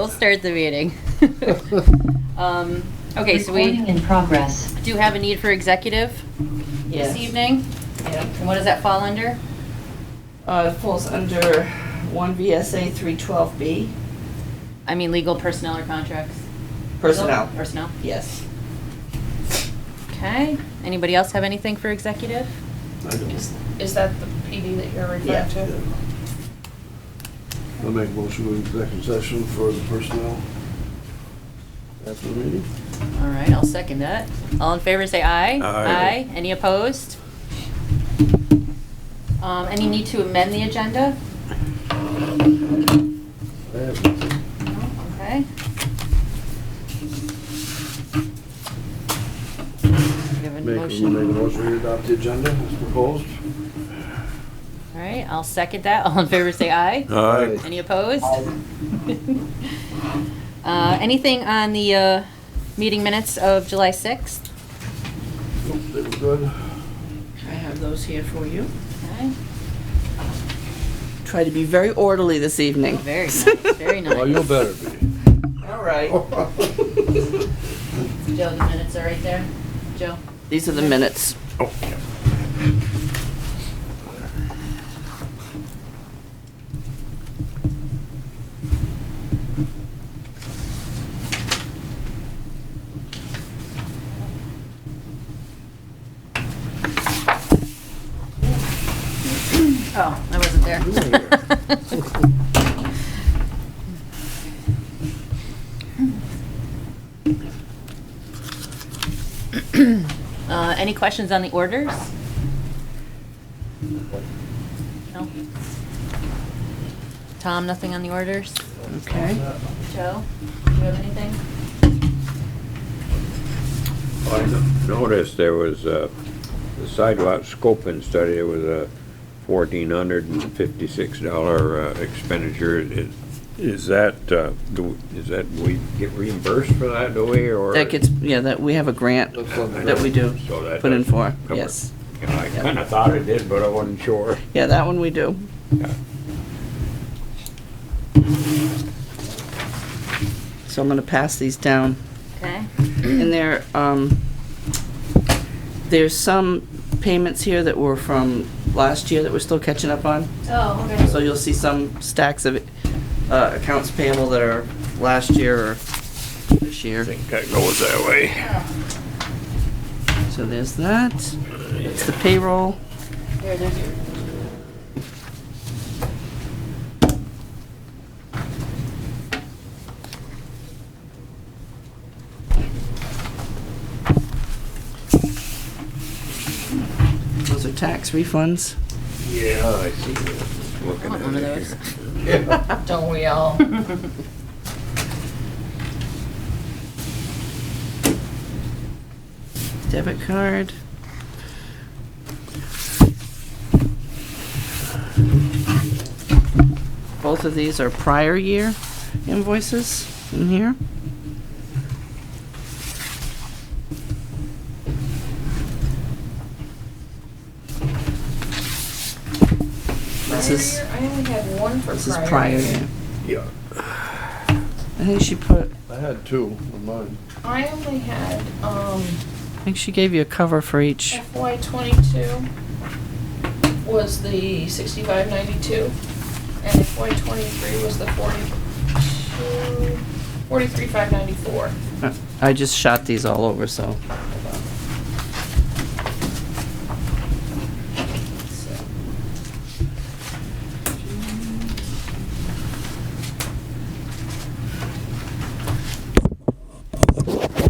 we'll start the meeting. Okay, so we Recording in progress. do have a need for executive Yes. this evening. Yeah. And what does that fall under? It falls under 1 VSA 312B, I mean, legal, personnel, or contracts? personnel. Legal? Personnel. Yes. Okay. Anybody else have anything for executive? Is that the PD that you're referring Yeah. to? I'll make a motion to executive session for the personnel after the meeting. All right, I'll second that. All in favor, say aye. Aye. Any opposed? Any need to amend the agenda? I have nothing. No? Okay. We have a Make a motion. motion to adopt the agenda as proposed. All right, I'll second that. All in favor, say aye. Aye. Any opposed? Anything on the meeting minutes of July 6th? Nope, they were good. I have those here for you. Okay. Try to be very orderly this evening. Very nice, very nice. Well, you better be. All right. Joe, the minutes are right there. Joe? These are the minutes. Oh, Oh, I wasn't there. Any questions on the orders? No? Tom, nothing on the orders? Okay. Joe, do you have anything? I noticed there was the sidewalk scoping study, there was a $1,456 expenditure. Is that we get reimbursed for that, do we, or? That gets, yeah, that we have a grant that we do So that put in does for, cover it. yes. Yeah, I kinda thought it did, but I wasn't sure. Yeah, that one we do. Yeah. So I'm gonna pass these down. Okay. And there's some payments here that were from last year that we're still catching up on. Oh, okay. So you'll see some stacks of accounts payable that are last year or this I year. think that goes that way. So there's that. It's the payroll. There's your. Those are tax refunds. Yeah, I see. Looking want at one of it those. here. Don't we all? Debit card. Both of these are prior year invoices in here. This is, I only had one for this is prior year. Yeah. I think she put, I had two on mine. I only had, I think she gave you a cover for each. FY '22 was the 6592, and FY '23 was the 43,594. I just shot these all over, so.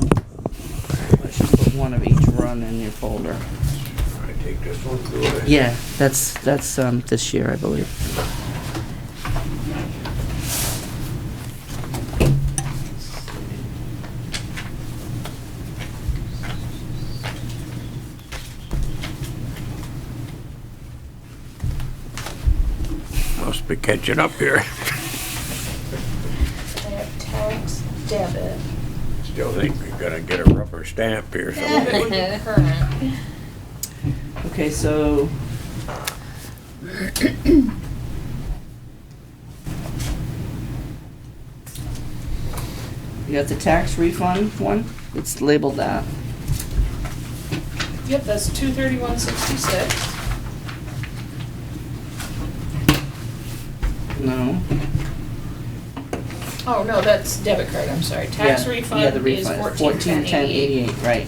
I should put one of each run in your folder. I take this one through it. Yeah, that's this year, I believe. Must be catching up here. I have tax debit. Still think we're gonna get a rubber stamp here Some of somewhere. it would be current. Okay, so. You got the tax refund one? It's labeled that. Yep, that's 231.66. No. Oh, no, that's debit card, I'm sorry. Tax Yeah, refund yeah, the is refund. 1410.88. $14.1088, right.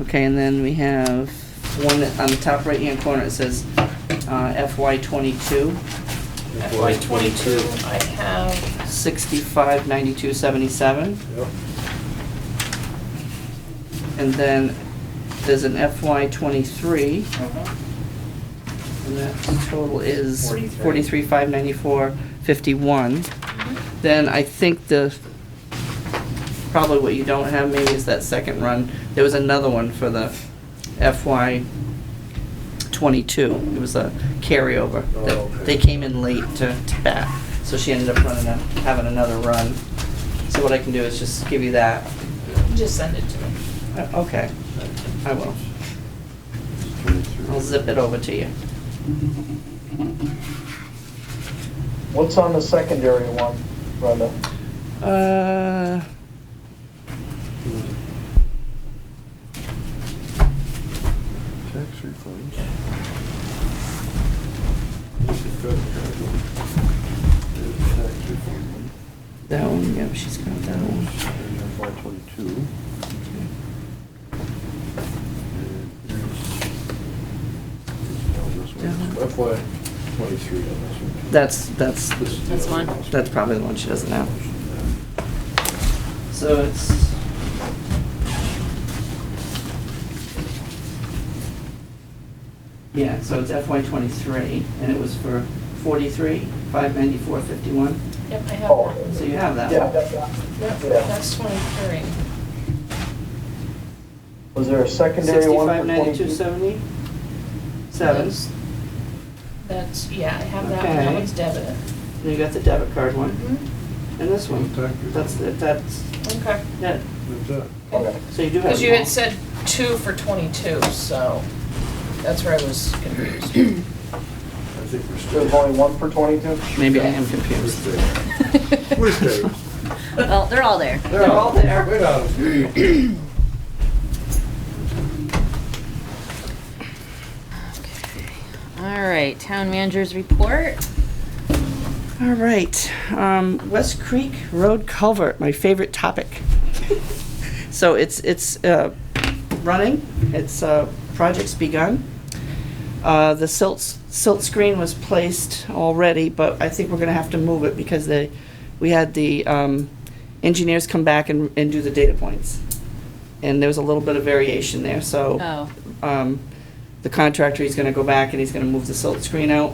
Okay, and then we have one that on the top right-hand corner, it says FY '22, FY '22, I have, $65.92.77. Yep. And then there's an FY '23, and that total is 43. $43,594.51. Then I think probably what you don't have maybe is that second run. There was another one for the FY '22. It was a carryover. Oh, That okay. They came in late to bat, so she ended up having another run. So what I can do is just give you that. just send it to me. Okay, I will. 23. I'll zip it over to you. What's on the secondary one, Brenda? Tax refunds. There's the credit card one. There's the tax refund one. That one, yeah, she's got that one. And FY '22. FY '23 on this one. That's This is the That's other one. That's probably the one she doesn't have. So it's, yeah, so it's FY '23, and it was for $43,594.51. Yep, I have Oh. that. So you have that. Yeah. Yep, Yeah. that's 23. Was there a secondary one for 22? $65.92.77. That's, yeah, I have that one, Okay. that one's debit. Then you got the debit card one, Mhm. and this one. Tax That's refund. that's Okay. yeah. That's it. Okay. So you do have. Because you them all. had said 2 for 22, so that's where I was confused. I think we're still. There's only one for 22? Maybe I am confused. Where's Dave? Well, they're all there. They're all there. Wait on him. All right, town manager's report. All right, West Creek Road Culvert, my favorite topic. So it's running, project's begun. The silt screen was placed already, but I think we're gonna have to move it because we had the engineers come back and do the data points. And there was a little bit of variation there, so. Oh, The contractor, he's gonna go back and he's gonna move the silt screen out.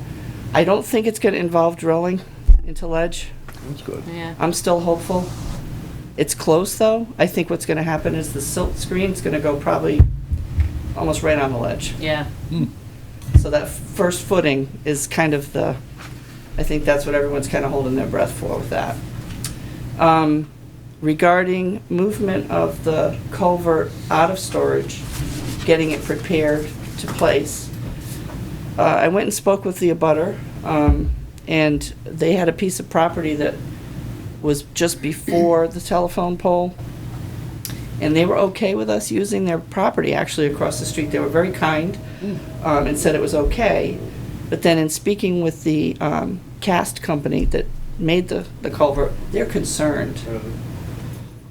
I don't think it's gonna involve drilling into ledge. That's good. yeah. I'm still hopeful. It's close, though. I think what's gonna happen is the silt screen's gonna go probably almost right on the ledge. Yeah. So that first footing is kind of I think that's what everyone's kind of holding their breath for with that. Regarding movement of the culvert out of storage, getting it prepared to place, I went and spoke with the abutter, and they had a piece of property that was just before the telephone pole, and they were okay with us using their property actually across the street. They were very kind, and said it was okay. But then in speaking with the cast company that made the culvert, they're concerned.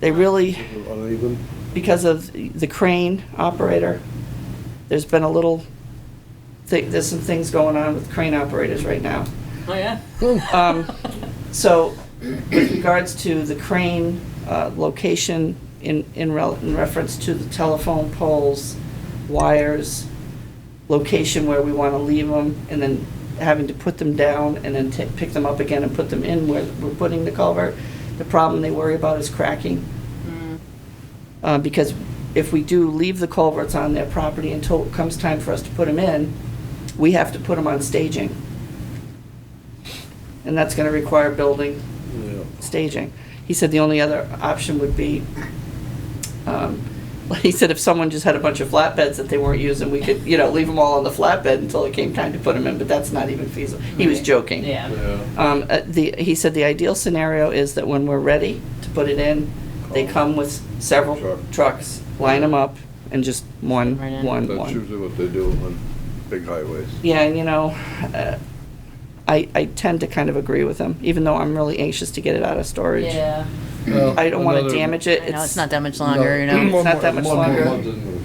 They really, Uneven. because of the crane operator, there's been a little, there's some things going on with crane operators right now. Oh, yeah? So, with regards to the crane location in reference to the telephone poles, wires, location where we want to leave them, and then having to put them down and then pick them up again and put them in where we're putting the culvert, the problem they worry about is cracking. Because if we do leave the culverts on their property until it comes time for us to put them in, we have to put them on staging. And that's gonna require building Yeah. staging. He said the only other option would be, he said if someone just had a bunch of flatbeds that they weren't using, we could, leave them all on the flatbed until it came time to put them in, but that's not even feasible. He was joking. Yeah. Yeah. He said the ideal scenario is that when we're ready to put it in, They come with several trucks, line them up, and just one. Right in. That's usually what they do on big highways. Yeah, and I tend to kind of agree with him, even though I'm really anxious to get it out of storage. Yeah. I don't want to damage it. I know, it's not that much longer, you know. It's not that much longer.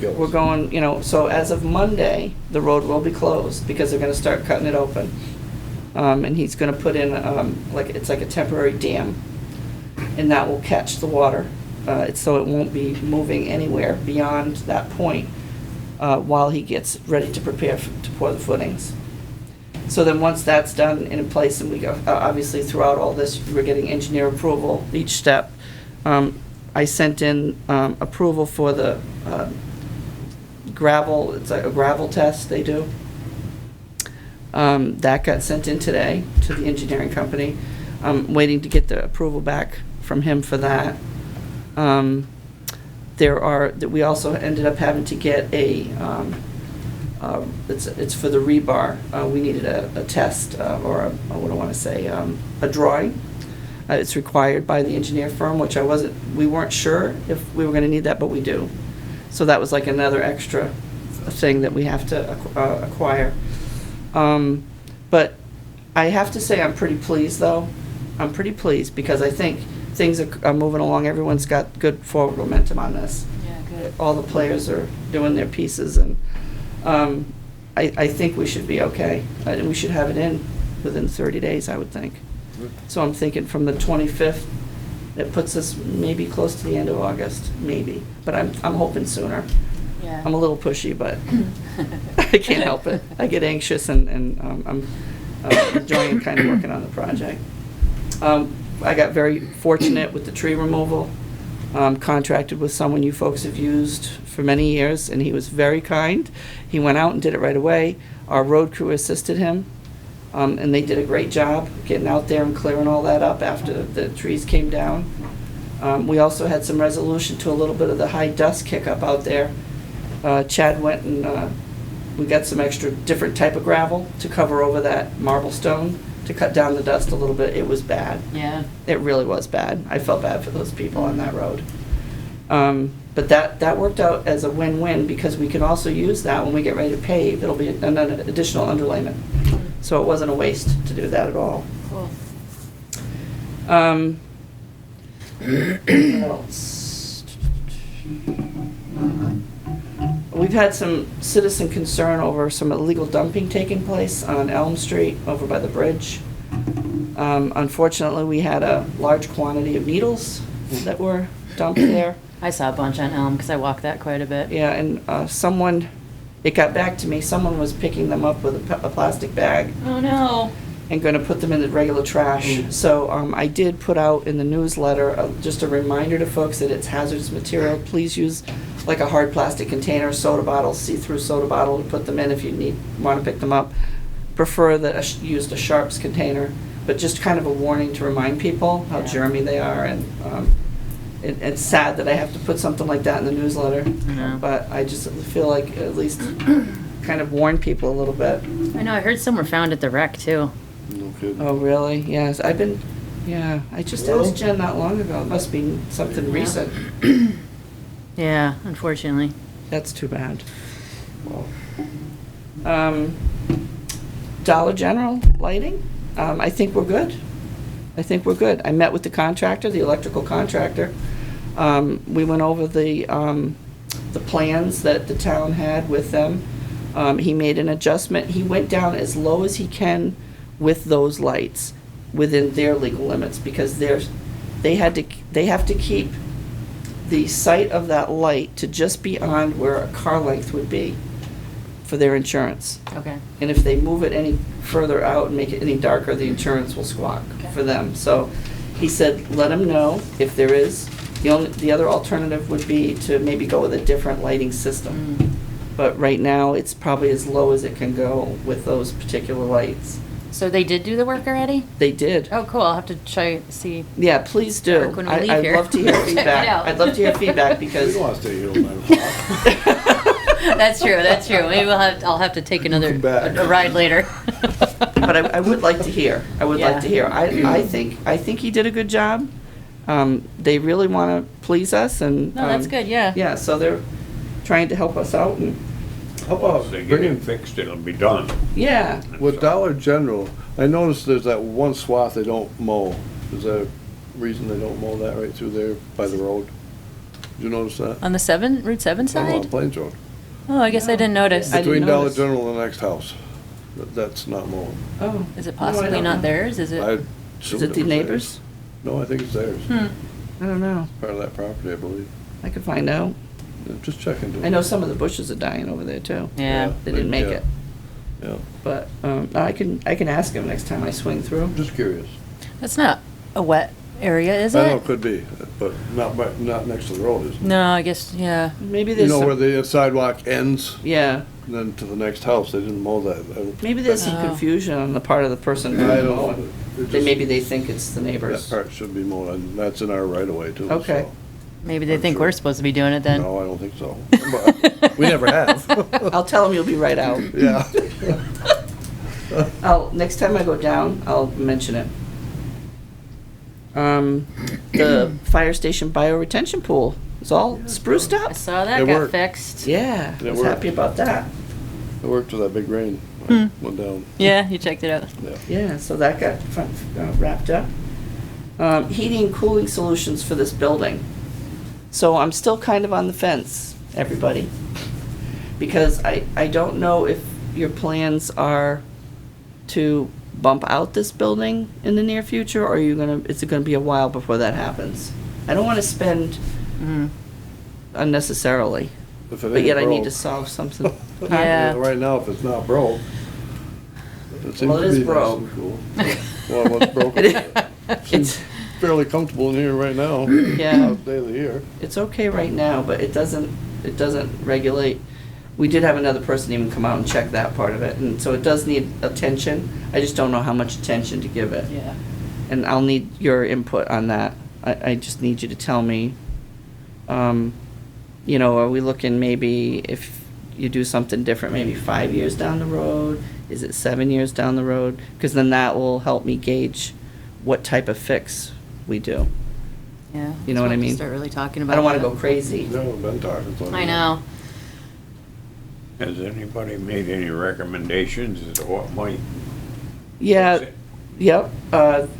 We're We're going, so as of Monday, the road will be closed because they're gonna start cutting it open. And he's gonna put in, it's like a temporary dam, and that will catch the water. So it won't be moving anywhere beyond that point, while he gets ready to prepare to pour the footings. So then once that's done and in place, and we go, obviously throughout all this, we're getting engineer approval each step. I sent in approval for the gravel, it's like a gravel test they do. That got sent in today to the engineering company. I'm waiting to get the approval back from him for that. We also ended up having to get it's for the rebar. We needed a test, what do I want to say, a drawing. It's required by the engineer firm, which we weren't sure if we were going to need that, but we do. So that was like another extra thing that we have to acquire. But I have to say I'm pretty pleased, though. I'm pretty pleased because I think things are moving along. Everyone's got good forward momentum on this. Yeah, good. All the players are doing their pieces, and I think we should be okay. And we should have it in within 30 days, I would think. So I'm thinking from the 25th, it puts us maybe close to the end of August, maybe. But I'm hoping sooner. Yeah. I'm a little pushy, but I can't help it. I get anxious, and I'm enjoying kind of working on the project. I got very fortunate with the tree removal. Contracted with someone you folks have used for many years, and he was very kind. He went out and did it right away. Our road crew assisted him, and they did a great job getting out there and clearing all that up after the trees came down. We also had some resolution to a little bit of the high dust kick-up out there. Chad went and we got some extra different type of gravel to cover over that marble stone to cut down the dust a little bit. It was bad. Yeah. It really was bad. I felt bad for those people on that road. But that worked out as a win-win because we can also use that when we get ready to pave. It'll be an additional underlayment. So it wasn't a waste to do that at all. Cool. What else? We've had some citizen concern over some illegal dumping taking place on Elm Street over by the bridge. Unfortunately, we had a large quantity of needles that were dumped there. I saw a bunch on Elm because I walked that quite a bit. Yeah, and it got back to me, someone was picking them up with a plastic bag Oh, no. and going to put them in the regular trash. So I did put out in the newsletter just a reminder to folks that it's hazardous material. Please use like a hard plastic container, soda bottle, see-through soda bottle to put them in if you want to pick them up. Prefer that used a Sharps container, but just kind of a warning to remind people how germy they are. And it's sad that I have to put something like that in the newsletter, know. but I just feel like at least kind of warn people a little bit. I know, I heard some were found at the wreck, too. No kidding. Oh, really? Yes, I just Really? asked Jen not long ago. It must be something Yeah. recent. Yeah, unfortunately. That's too bad. Dollar General lighting, I think we're good. I met with the contractor, the electrical contractor. We went over the plans that the town had with them. He made an adjustment. He went down as low as he can with those lights within their legal limits because they have to keep the sight of that light to just beyond where a car length would be for their insurance. Okay. And if they move it any further out and make it any darker, the insurance will squawk for them. So he said, let them know if there is. The other alternative would be to maybe go with a different lighting system. But right now, it's probably as low as it can go with those particular lights. So they did do the work already? They did. Oh, cool. I'll have to try to see. Yeah, please do. Eric, when we leave I'd here. love to hear Check it feedback. out. I'd love to hear feedback We because don't want to stay here till 9 o'clock. That's true. Maybe I'll have to take another Come back. a ride later. but I would like to hear. I Yeah. I think he did a good job. They really want to please us and. No, that's good, yeah. Yeah, so they're trying to help us out and, How about If they get it bringing, fixed, it'll be done. yeah. with Dollar General, I noticed there's that one swath they don't mow. Is there a reason they don't mow that right through there by the road? Did you notice that? On the Route 7 On side? Plains Road. Oh, I guess I didn't notice. I didn't Between Dollar notice. General and the next house. That's not mowing. Oh. Is it No, I possibly don't not know. theirs? Is I it? assumed Is it the was neighbors? theirs. No, I think it's theirs. I don't know. Part of that property, I believe. I could find out. Yeah, just check into it. I know some of the bushes are dying over there too. Yeah. They didn't make it. Yeah, But, I can ask him next time I swing through. just curious. That's not a wet area, is I know it it? could be, but not next to the road, is it? No, I guess, yeah. Maybe You there's know where some, the sidewalk ends, yeah, and then to the next house, they didn't mow that. I don't- maybe there's some Oh. confusion on the part of the person I doing the don't know. mowing. It Then just- maybe they think it's the That neighbors. part should be mowed, and that's in our right of way too. Okay. so- Maybe they I'm think sure. we're supposed to be doing it then. No, I don't think so. But we never have. I'll tell him you'll be right out. Yeah. Next time I go down, I'll mention it. The fire station bioretention pool is all spruced I up. saw that It got worked. fixed. Yeah, I It was worked. happy about that. It worked with that big rain. I went down, Yeah, you checked it out. yeah. Yeah, so that got wrapped up. Heating and cooling solutions for this building. So I'm still kind of on the fence, everybody. Because I don't know if your plans are to bump out this building in the near future, or is it gonna be a while before that happens? I don't wanna spend unnecessarily, If it but ain't yet I need broke. to solve something. Yeah. Right now, if it's not broke. seems Well, it to is be nice broke. and cool. Well, what's broke? It's, Fairly comfortable in here right now. Yeah. Last day of the year. it's okay right now, but it doesn't regulate. We did have another person even come out and check that part of it, and so it does need attention. I just don't know how much attention to give it. Yeah. And I'll need your input on that. I just need you to tell me, are we looking maybe if you do something different, maybe 5 years down the road? Is it 7 years down the road? Because then that will help me gauge what type of fix we do. Yeah. You know what I mean? Start really talking about I don't want to that. go crazy. No, we've been talking. so- I know. Has anybody made any recommendations as to what might? Yeah, fix it? yep.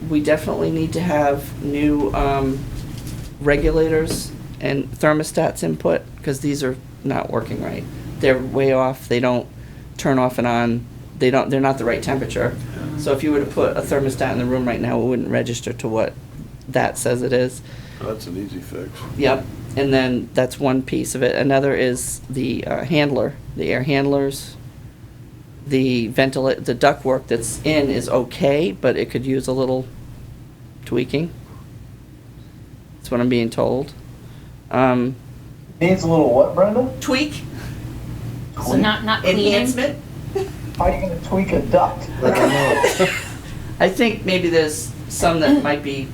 We definitely need to have new regulators and thermostats input, because these are not working right. They're way off. They don't turn off and on. They're not the right temperature. So if you were to put a thermostat in the room right now, it wouldn't register to what that says it is. That's an easy fix. Yep. And then that's one piece of it. Another is the handler, the air handlers. The the ductwork that's in is okay, but it could use a little tweaking. That's what I'm being told. Needs a little what, Brenda? Tweak? So not cleaning? Enhancement? How are you gonna tweak a duct? I don't know. I think maybe there's some that might be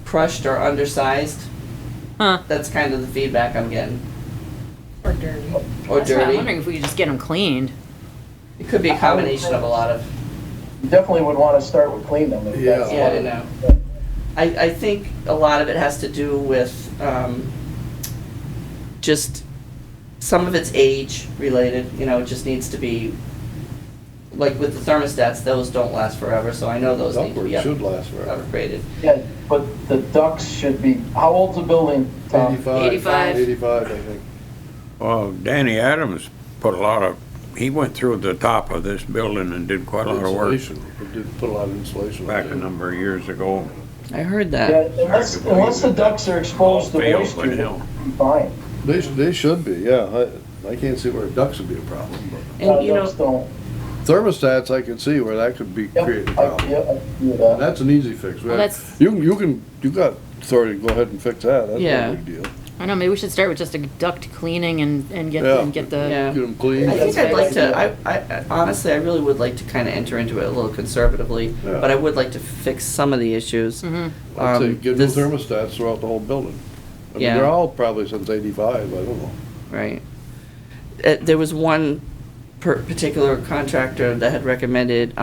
crushed or undersized. Huh. That's kind of the feedback I'm getting. Or dirty. Or That's why I'm dirty. wondering if we could just get them cleaned. It could be a combination of a lot of. You definitely would wanna start with clean them. If Yeah. that's Yeah, I what- know. I think a lot of it has to do with just some of it's age related. It just needs to be, like with the thermostats, those don't last forever, so I know those need to be Ductwork should last forever. upgraded. Yeah, but the ducts should be, how old's the building, Tom? 85. 85, I think. Well, Danny Adams he went through the top of this building and did quite a lot of work Insulation. We did put a lot of insulation. back a in. number of years ago. I heard Yeah, that. unless the ducts are exposed to Failed, moisture, but they'll hell. be fine. They should be, yeah. I can't see where ducts would be a problem, but And Ducts don't. thermostats, I can see where that could be Yep, create a I problem. do And that. that's an easy fix. Well, that's- You got authority to go ahead and fix that. That's Yeah. no big deal. I know, maybe we should start with just a duct cleaning and get Yeah. get the. Yeah. Get them clean. I think That's I'd like a good to, I honestly, I really would like to kind of enter into it a little conservatively, Yeah. but I would like to fix some of the issues. Mhm. I'd say get new this- thermostats throughout the whole building. I mean, Yeah. they're all probably since 85, I don't know. Right. There was one particular contractor that had recommended,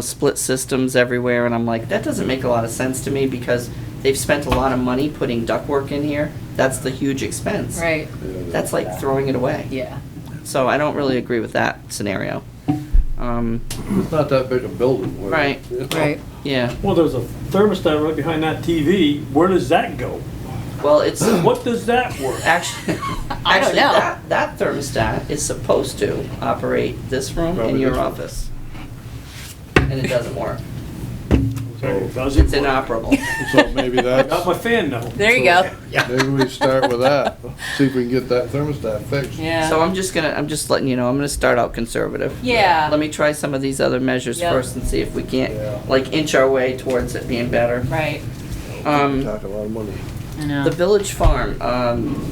split systems everywhere, and I'm like, that doesn't make a lot of sense to me, because they've spent a lot of money putting ductwork in here. That's the huge expense. Right, That's like throwing it away. yeah. So I don't really agree with that scenario. It's not that big a building. where- Right. you know. Right. Yeah, Well, there's a thermostat right behind that TV. Where does that go? well, it's, What does that work? actually, I don't actually, know. that thermostat is supposed to operate this room and Probably your this one. office. And it doesn't work. Does it It's work? inoperable. So maybe Got that's, my fan now. There you go. maybe we start with that, see if we can get that thermostat fixed. Yeah. So I'm just letting you know, I'm gonna start out conservative. Yeah. Let me try some of these other measures Yep. first and see if we Yeah. can't, like, inch our way towards it being better. Right, Talk a lot of money. I know. The Village Farm,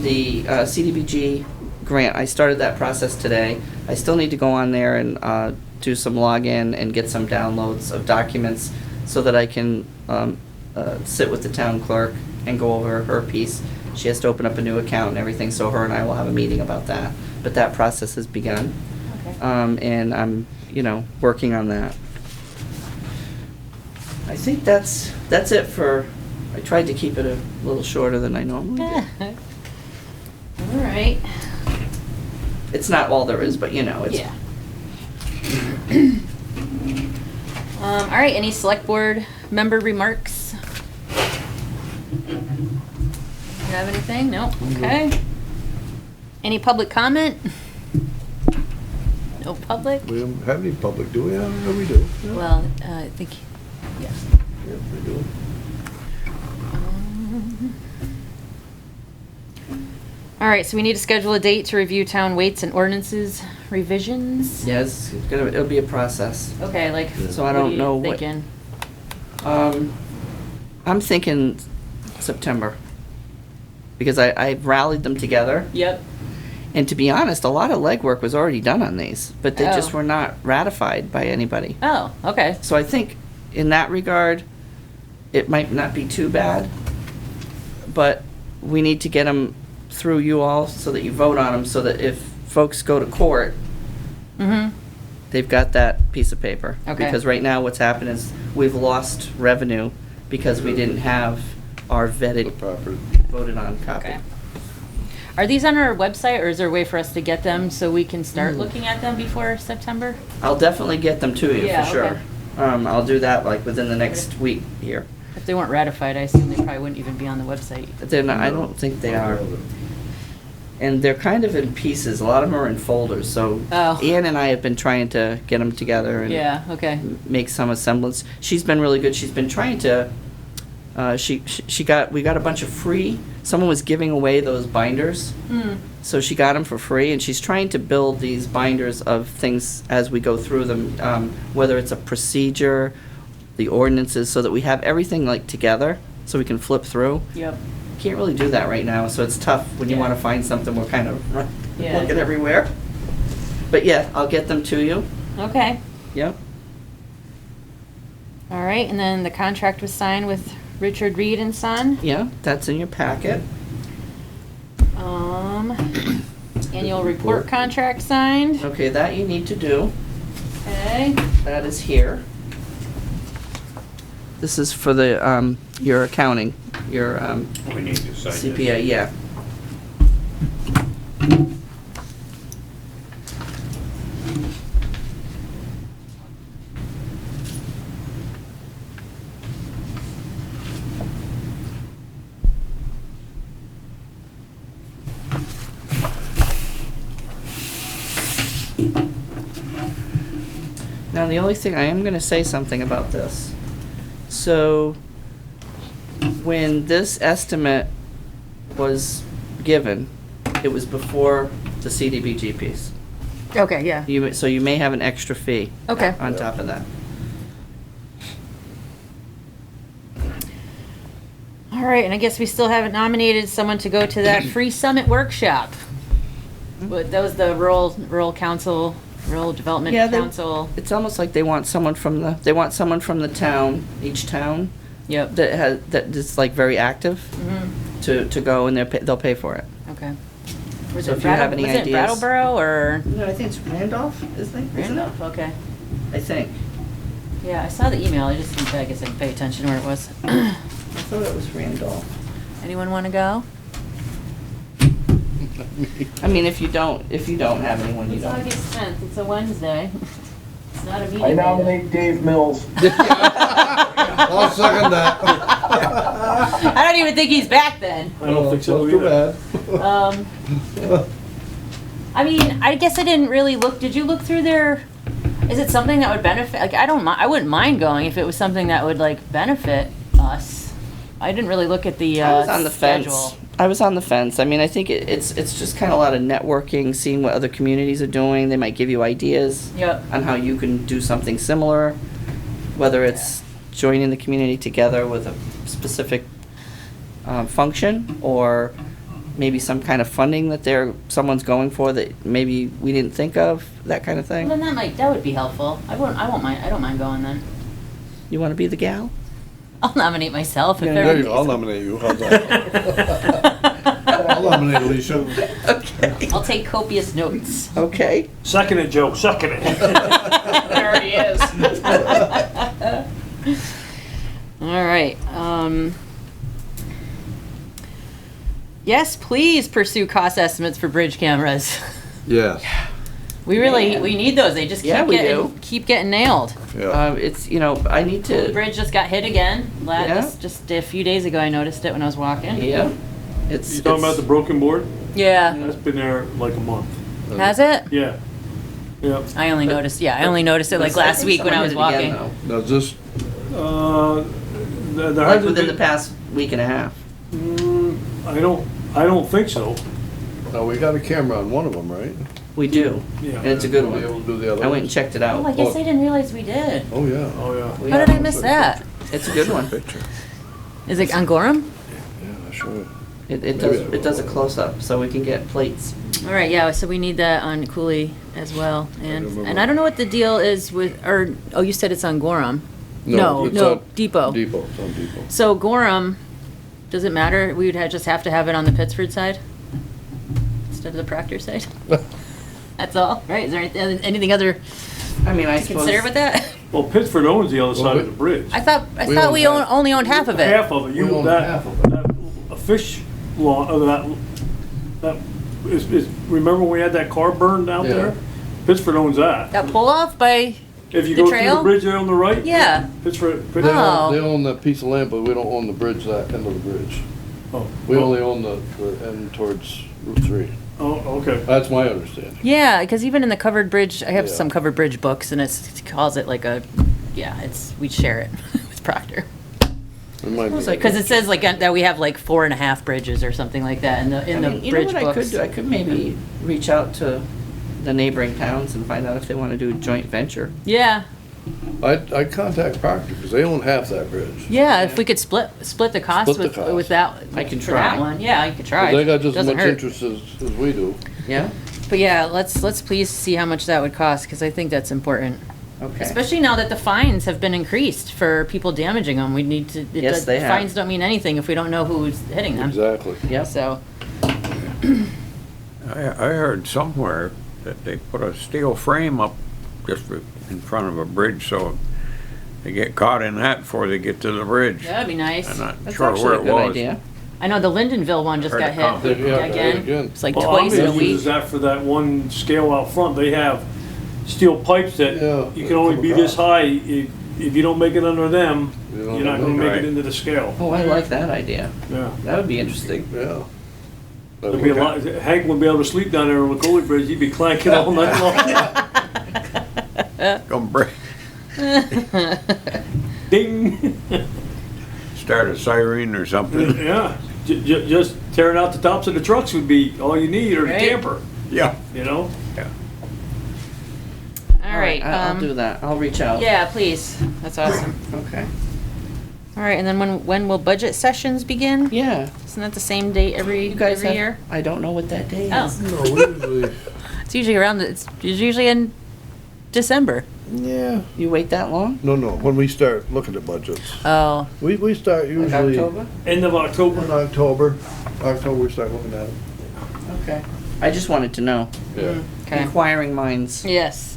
the CDBG grant, I started that process today. I still need to go on there and do some login and get some downloads of documents so that I can sit with the town clerk and go over her piece. She has to open up a new account and everything, so her and I will have a meeting about that. But that process has begun, Okay. and I'm, working on that. I think that's it for, I tried to keep it a little shorter than I normally do. All right. It's not all there is, but it's. Yeah. All right, any select board member remarks? You have anything? No? Okay. Any public comment? No public? We don't have any public, do we? Yeah, we do. Yeah. Well, I think, yes. Yeah, we do. All right, so we need to schedule a date to review town weights and ordinances revisions? Yeah, it'll be a process. Okay, like, So I don't know what- thinking? I'm thinking September. Because I rallied them together. Yep. And to be honest, a lot of legwork was already done on these, but they just Oh. were not ratified by anybody. Oh, okay. So I think in that regard, it might not be too bad, but we need to get them through you all so that you vote on them, so that if folks go to court, Mm-hmm. they've got that piece of paper. Okay. Because right now what's happened is we've lost revenue because we didn't have our The vetted, proper, voted on copy. Okay. Are these on our website, or is there a way for us to get them so we can start looking at them before September? I'll definitely get them to you Yeah, for sure. okay. I'll do that like within the next week here. If they weren't ratified, I assume they probably wouldn't even be on the website. But they're not, I don't think they are. And they're kind of in pieces. A lot of them are in folders. So Oh. Ann and I have been trying to get them together and Yeah, okay. make some semblance. She's been really good. She's been trying to. We got a bunch of free. Someone was giving away those binders, Hmm. so she got them for free, and she's trying to build these binders of things as we go through them, whether it's a procedure, the ordinances, so that we have everything like together, so we can flip through. Yep. Can't really do that right now, so it's tough when you Yeah. want to find something. We're kind of Yeah. looking everywhere. But yeah, I'll get them to you. Okay. Yep. All right, and then the contract was signed with Richard Reed and Son. Yeah, that's in your packet. Annual report contract signed. Okay, that you need to do. Okay. That is here. This is for the, your accounting, your, We need to sign this. CPA, yeah. Now, the only thing, I am gonna say something about this. So, when this estimate was given, it was before the CDBG piece. Okay, yeah. So you may have an extra fee Okay. on top of that. All right, and I guess we still haven't nominated someone to go to that free summit workshop. But that was the rural council, rural development Yeah, council. It's almost like they want someone from the town, each town, Yep. that is like very active Mhm. to go, and they'll pay for it. Okay. Was So it if you have any was it ideas- Brattleboro or No, I think it's Randolph, isn't it? Randolph? Okay. I think. Yeah, I saw the email. I just didn't, I guess I didn't pay attention where it was. thought it was Randolph. Anyone want to go? I mean, if you don't have anyone, you It's don't. August 10th, it's a Wednesday. It's not a meeting. I day. nominate Dave Mills. I'll second that. I don't even think he's back then. I don't think so That's too either. bad. I mean, I guess I didn't really look, did you look through their, is it something that would benefit, like, I wouldn't mind going if it was something that would, like, benefit us. I didn't really look at the, I was on the schedule. fence. I was on the fence. I mean, I think it's just kind of a lot of networking, seeing what other communities are doing. They might give you ideas Yep. on how you can do something similar, whether it's joining the community together with a specific function, or maybe some kind of funding that someone's going for that maybe we didn't think of, that kind of Well, thing. then that would be helpful. I don't mind going then. You want to be the gal? I'll nominate myself if Yeah, There you everyone. go, I'll nominate you, how's that? I'll nominate Alicia. Okay. I'll take copious notes. Okay. Second it, Joe, second it. There he is. All right. Yes, please pursue cost estimates for bridge cameras. Yes, We really, Man. we need those. They just Yeah, keep getting nailed. yeah. It's, I need The to, bridge just got hit again. Yeah. Just a few days ago, I noticed it when I was walking. yeah. It's. You talking about the broken board? Yeah. That's been there like a month. Has it? Yeah. Yep. I only noticed it like last week when I was walking. Now, is this, There Like hasn't within the been- past week and a half. I don't think so. now, we got a camera on one of them, right? We do. Yeah. And it's a good We'll be able one. to do the other I went and ones? checked it Oh, I out. guess I didn't realize we did. Oh, yeah. Oh, yeah. We How have did I one. miss that? It's a good one. Picture. Is it on Gorham? Yeah, sure. It does a close-up, so we can get plates. All right, yeah, so we need that on Cooley as well. And remember. I don't know what the deal is with, you said it's on Gorham. No, it's on Depot. Depot, it's on Depot. So Gorham, does it matter? We would just have to have it on the Pittsford side instead of the Proctor side? That's all, right? Is there anything other I mean, I to suppose. consider with that? Well, Pittsford owns the other side of the bridge. I thought We we own half. only owned half of it. Half of it. We own half of it. A fish law, that is, remember when we had that car burned out Yeah. there? Pittsford owns that. That pull off by, If you the go through trail? the bridge there on the right? Yeah. Pittsford. They Oh. own, they own that piece of land, but we don't own the bridge, that end of the bridge. Oh. We only own the end towards Route 3. Oh, okay. That's my understanding. yeah, because even in the covered bridge, I have Yeah. some covered bridge books and it calls it like we share it with Proctor. It might be. was like- Because it says like that we have like 4.5 bridges or something like that in the I mean, you know bridge what I could books. do? I could maybe reach out to the neighboring towns and find out if they want to do a joint venture. Yeah, I'd contact Proctor, because they own half that bridge. yeah. If we could split the cost Split the cost. with that, I can for that try. one. Yeah, I could try. They got just as Doesn't much hurt. interest as we do. Yeah? But yeah, let's please see how much that would cost because I think that's important. Okay. Especially now that the fines have been increased for people damaging them. We need to. Yes, they have. Fines don't mean anything if we don't know who's hitting them. Exactly. Yep. So I heard somewhere that they put a steel frame up just in front of a bridge, so they get caught in that before they get to the bridge. that'd be nice. I'm not That's sure actually where a it good was. idea. I know the Lindenville one just Heard got it hit come. Yeah, again. again. It's like Well, twice in a Omni uses week. that for that one scale out front. They have steel pipes that Yeah, you they can only come be this across. high. If you don't make it under them, You don't you're not gonna make make Right. it into the scale. Oh, I like that idea. Yeah. That would be interesting. Yeah. There'd be a lot, Hank wouldn't be able to sleep down there on the Coley Bridge. He'd be clanking all night long. Come break, Ding. start a siren or something. Yeah. Just tearing out the tops of the trucks would be all you need, or the Right. camper. Yeah. You know. All right. I'll do that. I'll reach out. Yeah, please. That's awesome. Okay. All right, and then when will budget sessions begin? Yeah. Isn't that the same date every You guys every have, year? I don't know what that day Oh, is. No, we usually, it's usually it's usually in December. yeah. You wait that long? No, when we start looking at budgets. Oh, We start Like usually October? End of October. in October. October, we start looking at them. Okay. I just wanted to know. Yeah. okay. Inquiring minds. Yes.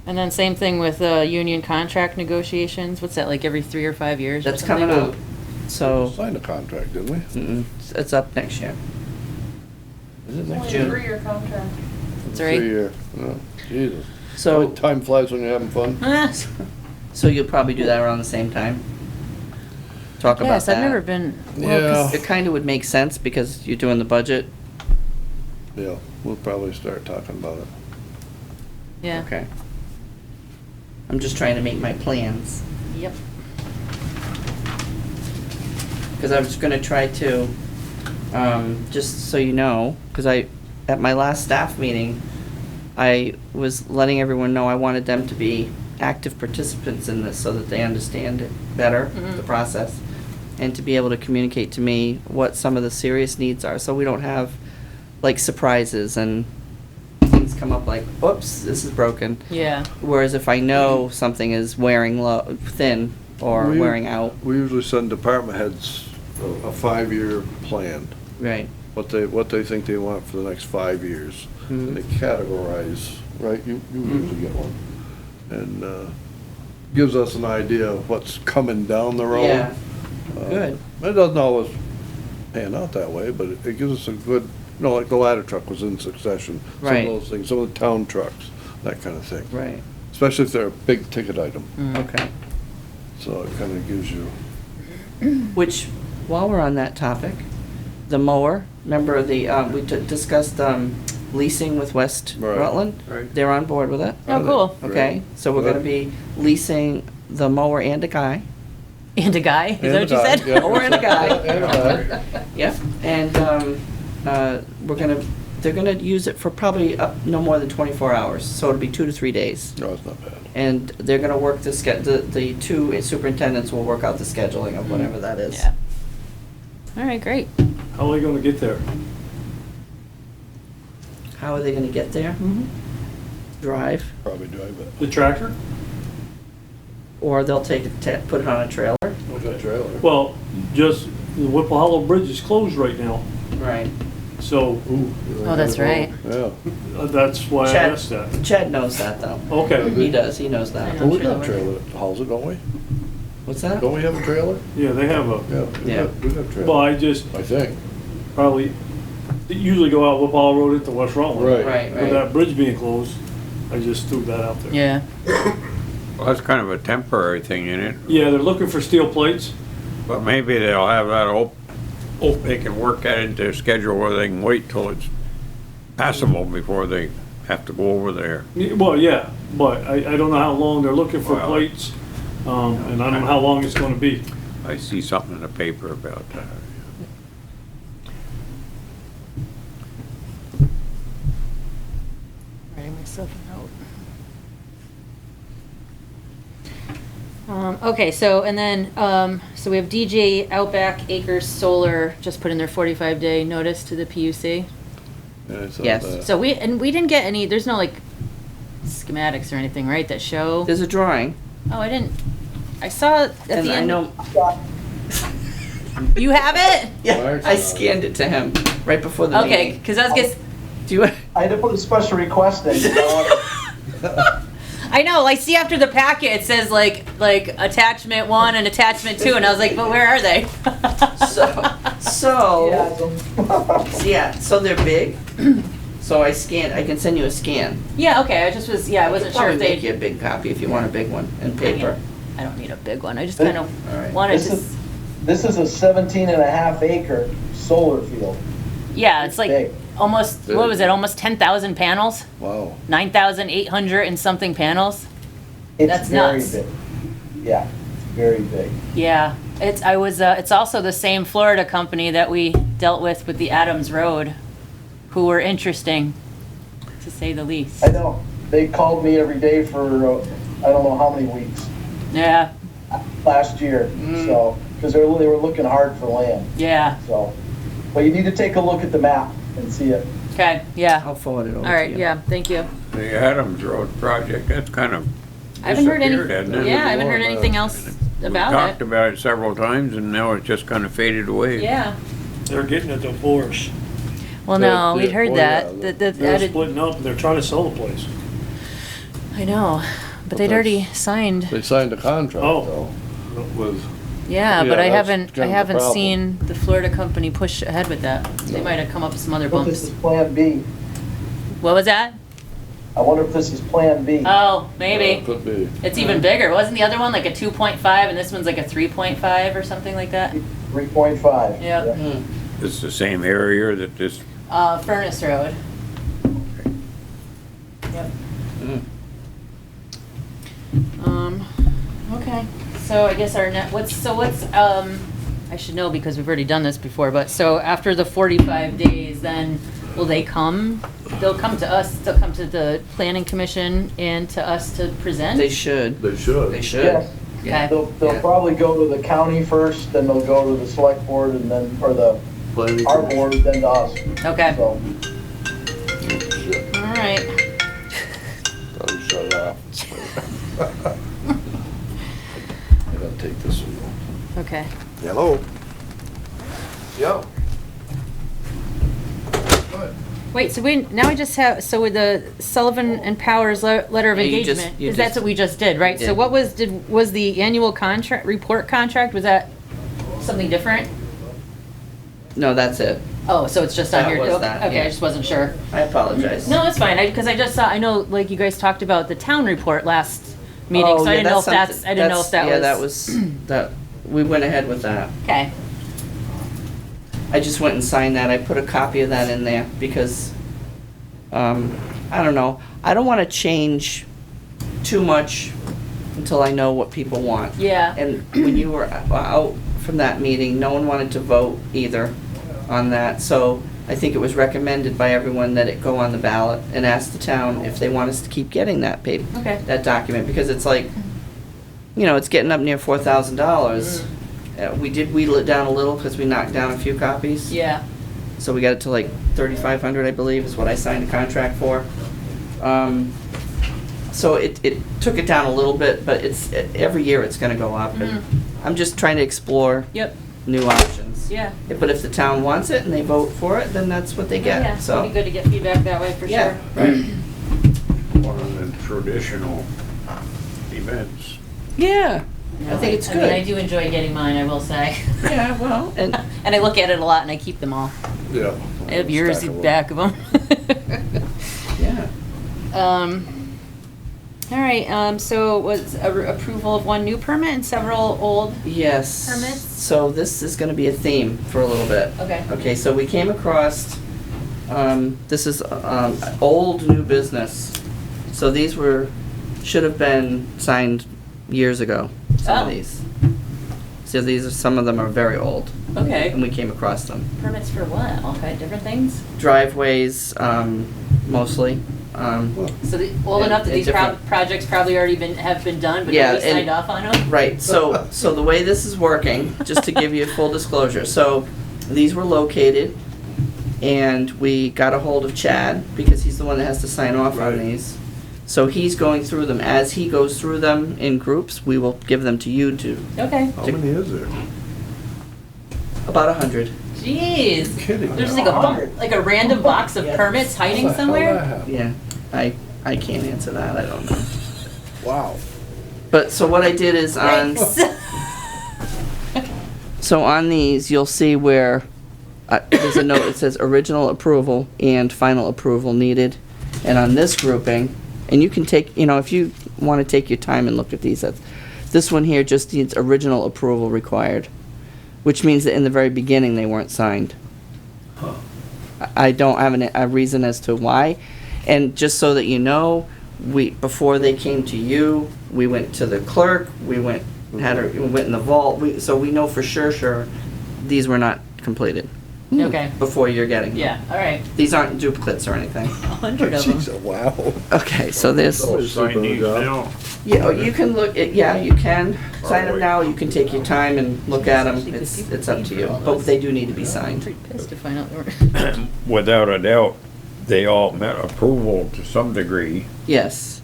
And then same thing with union contract negotiations. What's that, like every 3 or 5 years or That's something? coming up. So, Signed a contract, didn't we? it's up next year. Is it Only next a June. 3-year contract. It's right. 3 year. Oh, Jesus. So, Time flies when you're having fun. so you'll probably do that around the same time? Talk about Yes, that? I've never been, Yeah. It kind of would make sense because you're doing the budget. Yeah, we'll probably start talking about it. yeah. Okay. I'm just trying to make my plans. Yep. Because I was gonna try to, just so you know, because at my last staff meeting, I was letting everyone know I wanted them to be active participants in this so that they understand it better, the process, and to be able to communicate to me what some of the serious needs are, so we don't have, like, surprises and things come up like, oops, this is broken. Yeah. Whereas if I know something is wearing thin or We- wearing out, We usually send department heads a 5-year plan, right? what they think they want for the next 5 years. Mhm. And they categorize, right, you usually get one. And, gives us an idea of what's coming down the road. Yeah, Uh, good. It doesn't always pan out that way, but it gives us a good, like the ladder truck was in succession. Right. Some of those things, some of the town trucks, that kind of thing. Right, Especially if they're a big ticket item. okay. So it kind of gives you, Which, while we're on that topic, the mower, remember we discussed leasing with West Right. Rutland? Right. They're on board with it? Oh, cool. Okay, so we're gonna be leasing the mower and a guy. And a guy, is that what you said? Yeah. Mower and a guy. And a guy. Yep, and they're gonna use it for probably no more than 24 hours, so it'll be 2 to 3 days. No, it's not bad. And they're gonna work the two superintendents will work out the scheduling of whatever that is. Yeah. All right, great. How are they gonna get there? How are they gonna get there? Drive, Probably drive it. The tractor? or they'll take it, put it on a trailer? With that trailer. Well, just, the Whipple Hollow Bridge is closed right now, Right. so Oh, that's right. Yeah. that's why I Chad- asked that. Chad knows that though. Okay, He does, he knows I that. know. Well, we got a trailer that hauls it, don't we? What's that? Don't we have a trailer? yeah, they have a, Yeah. Yeah. We got a trailer. well, I just I think. probably, they usually go out Whipple Hollow Road into West Rutland. Right. Right, With right. that bridge being closed, I just threw that out there. Yeah. Well, that's kind of a temporary thing, isn't it? Yeah, they're looking for steel plates. But maybe they'll have that they can work that into their schedule where they can wait till it's passable before they have to go over there. Well, yeah, but I don't know how long they're looking for Well, plates, and I don't know how long it's gonna be. I see something in the paper about that. Writing myself a note. Okay, so, and then, so we have DJ Outback Acres Solar just put in their 45-day notice to the PUC. Yeah, I saw Yes. that. So we didn't get any, there's no like schematics or anything, right, that show? There's a drawing, Oh, I saw at the and I end. know, You have it? yeah, I scanned it to him right before the Okay, meeting. because I was guess, Do you, I had to put a special request in. I know, I see after the packet, it says like attachment 1 and attachment 2, and I was like, but where are they? so they're big, so I can send you a scan. Yeah, okay, I wasn't sure if Make you a they, big copy if you want a big one, and paper. I don't need a big one, I just kind of All right. wanted This to, is a 17 and a half acre solar field. yeah, it's like Big. almost, what was it, almost 10,000 panels? Wow. 9,800 and something panels? It's That's very nuts. big. Yeah, it's very big. Yeah, it's also the same Florida company that we dealt with the Adams Road, who were interesting, to say the least. I know. They called me every day for, I don't know how many weeks Yeah, last year, so, because they were looking hard for land, yeah, so. But you need to take a look at the map and see it. okay, yeah. I'll forward it over All to right, you. yeah, thank you. The Adams Road project, that's kind of I haven't heard disappeared, hasn't it? yeah, I haven't heard anything else We about talked it. about it several times and now it's just kind of faded away. Yeah, They're getting a divorce. well, The- no, the- we'd heard oh, that, yeah, They're added, splitting up, and they're trying to sell the place. I know, but they'd that's- already signed, They signed a contract Oh. though, with Yeah, Yeah, but I that's haven't, kind of I the haven't problem. seen the Florida company push ahead with that. They might have come up with some other But this bumps. is Plan B. What was that? I wonder if this is Plan B. Oh, maybe. Could be. It's even bigger. Wasn't the other one like a 2.5 and this one's like a 3.5 or something like that? 3.5. Yep. It's the same area that this, Furnace Road. Yep. Okay, so I guess our what's, I should know because we've already done this before, but so after the 45 days, then will they come? They'll come to us, they'll come to the planning commission and to us to present? They should. They should. They should. Yes. Yeah. They'll Yeah. probably go to the county first, then they'll go to the select board and then, or Planning our commission. board, then to us. Okay, So, Shit, all right. I'll shut it off. I gotta take this one. Okay. Hello? Yo. Wait, so now we just have, so with the Sullivan and Powers letter of Yeah, you just- engagement, you is that's just- what we just did, right? So did. what was the annual contract, report contract, was that something different? No, that's it. Oh, so it's just on That here? was Okay, that, I yeah. just wasn't sure. I apologize. No, it's fine, because I just saw, I know, like, you guys talked about the town report last meeting, Oh, so I yeah, didn't know if something- that's, I didn't know if that was. Yeah, that was, that, we went ahead with that. Okay, I just went and signed that. I put a copy of that in there because, I don't know. I don't want to change too much until I know what people want. yeah, And when you were out from that meeting, no one wanted to vote either on that. So I think it was recommended by everyone that it go on the ballot and ask the town if they want us to keep getting that paper, okay. that document, because it's like, you know, it's getting up near $4,000. We did wheedle it down a little because we knocked down a few copies. Yeah, So we got it to like 3,500, I believe, is what I signed a contract for. So it took it down a little bit, but every year it's gonna go up. And I'm just trying to explore yep, new options. yeah. But if the town wants it and they vote for it, then that's what they Yeah, get, it'd be so. good to get feedback that way, for Yeah, sure. right. one of the traditional events. Yeah, I think it's I mean, I good. do enjoy getting mine, I will say. Yeah, well, and, And I look at it a lot and I keep them all. Yeah. I have years Stack of them. back of them. yeah. All right, so was approval of one new permit and several old? Yes. Permits? So this is gonna be a theme for a little bit. Okay. Okay, so we came across, this is, old new business. So these should have been signed years ago, some of Oh. these. So some of them are very old, Okay. and we came across them. Permits for what? All kind of different things? Driveways, mostly. So old And- enough that and these different- projects probably already have been done, but Yeah, nobody and- signed off on them? Right, so the way this is working, just to give you full disclosure, so these were located, and we got a hold of Chad, because he's the one that has to sign off on Right. these. So he's going through them. As he goes through them in groups, we will give them to you to, Okay. How many is there? about 100. Jeez. Kidding. There's like like a random box of Yeah. permits hiding somewhere? Yeah, I can't answer that, I don't know. Wow. But, so what I did is on, Yikes. so on these, you'll see where, there's a note that says original approval and final approval needed. And on this grouping, and you can take, you know, if you want to take your time and look at these, this one here just needs original approval required, which means that in the very beginning, they weren't signed. I don't have a reason as to why. And just so that you know, before they came to you, we went to the clerk, we went in the vault, so we know for sure these were not completed Okay. before you're getting them. Yeah, all right. These aren't duplicates or anything. 100 of them. Jeez, wow. Okay, so there's, Oh, Sign these now. yeah, you can look, yeah, you can sign them now, you can take your time and look at them, it's up to you. But they do need to be signed. Pretty pissed to find out they were. Without a doubt, they all met approval to some degree. Yes.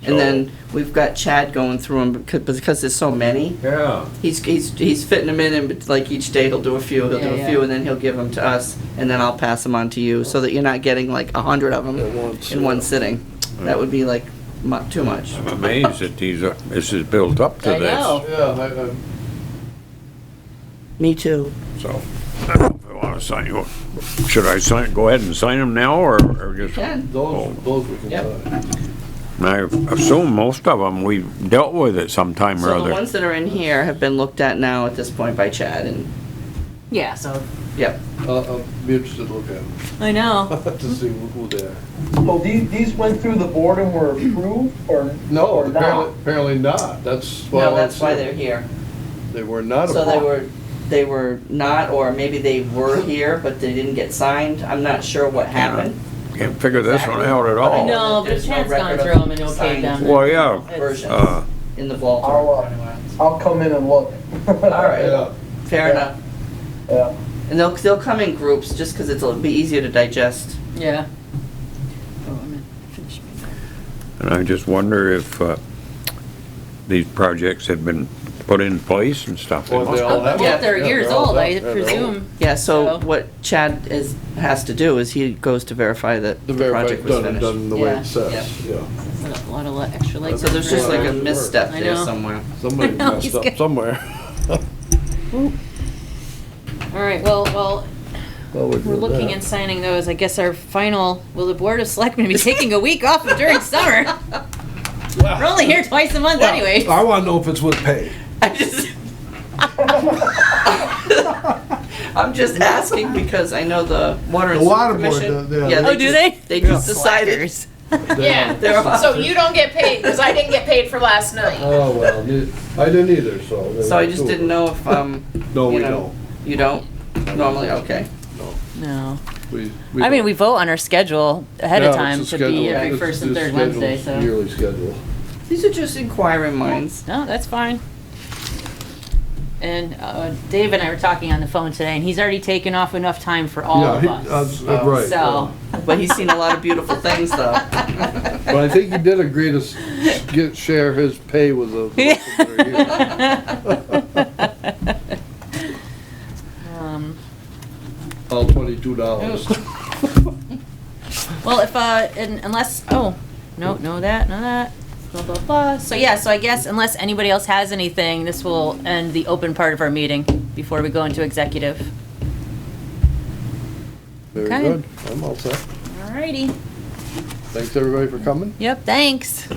And then we've got Chad going through them because there's so many. Yeah. He's fitting them in, and like each day he'll do a few, Yeah. and then he'll give them to us, and then I'll pass them on to you, so that you're not getting like 100 of them At once, in one yeah. sitting. That would be like too much. I'm amazed that this is built up to I this. know. Yeah, Me too. So, I don't know if I wanna sign, should I go ahead and sign them now, or just? Can. Those we can Yep. sign. I assume most of them, we've dealt with it sometime or So the other. ones that are in here have been looked at now at this point by Chad and, Yeah, so, yep. I'll be interested to look at them, I know. to see who they are. So these went through the board and were approved or? No, or not? apparently not, that's why. No, that's why they're here. They were not. So approved. they were not, or maybe they were here, but they didn't get signed. I'm not sure what happened. Can't figure this one Exactly. out at But I all. know No, but there's no Chad's gone record through of 'em and okayed signed them. Well, yeah, Versions uh, in the vault. I'll come in and look. All right, Yeah, fair enough. Yeah. And they'll come in groups just because it'll be easier to digest. Yeah. Oh, I'm gonna finish my. and I just wonder if, these projects have been put in place and stuff. Well, they all have. Yeah, They're years they're all old, done. I Yeah, they're all- presume. Yeah, so So- what Chad has to do is he goes to verify that The the project was verified, finished. done the way Yeah. it says, Yeah. yeah. A lot of extra legs. So there's just like a Yeah. misstep I there know. somewhere. Somebody I know, messed he's up good. somewhere. All right, well, Well, we're doing looking that. and signing those. I guess our final, will the Board of Selectmen be taking a week off during summer? We're only here twice a month anyway. I wanna know if it's with pay. I just. I'm just asking because I know the Water and The Sewer water board, Commission. yeah. Oh, do they? They just decided. Slackers. Yeah, They're off. so you don't get paid, because I didn't get paid for last night. Oh, well, I didn't either, so. So I just didn't know if, No, you we know, don't. You don't? Normally, okay. No. We I mean, don't. we vote on our schedule ahead Yeah, of it's time a to be schedule. every It's- first and it's third scheduled, Wednesday, so. Yearly schedule. These are just inquiring minds. No, that's fine. And Dave and I were talking on the phone today, and he's already taken off enough time for all Yeah, of us. right. So, But he's seen a lot of beautiful things though. But I think he did agree to share his pay with the ones that are here. All $22. well, if, unless, oh, no, that, blah, blah, blah. So, yeah, so I guess unless anybody else has anything, this will end the open part of our meeting before we go into executive. Very Okay. good. I'm all set. Alrighty. Thanks, everybody, for coming. Yep, thanks.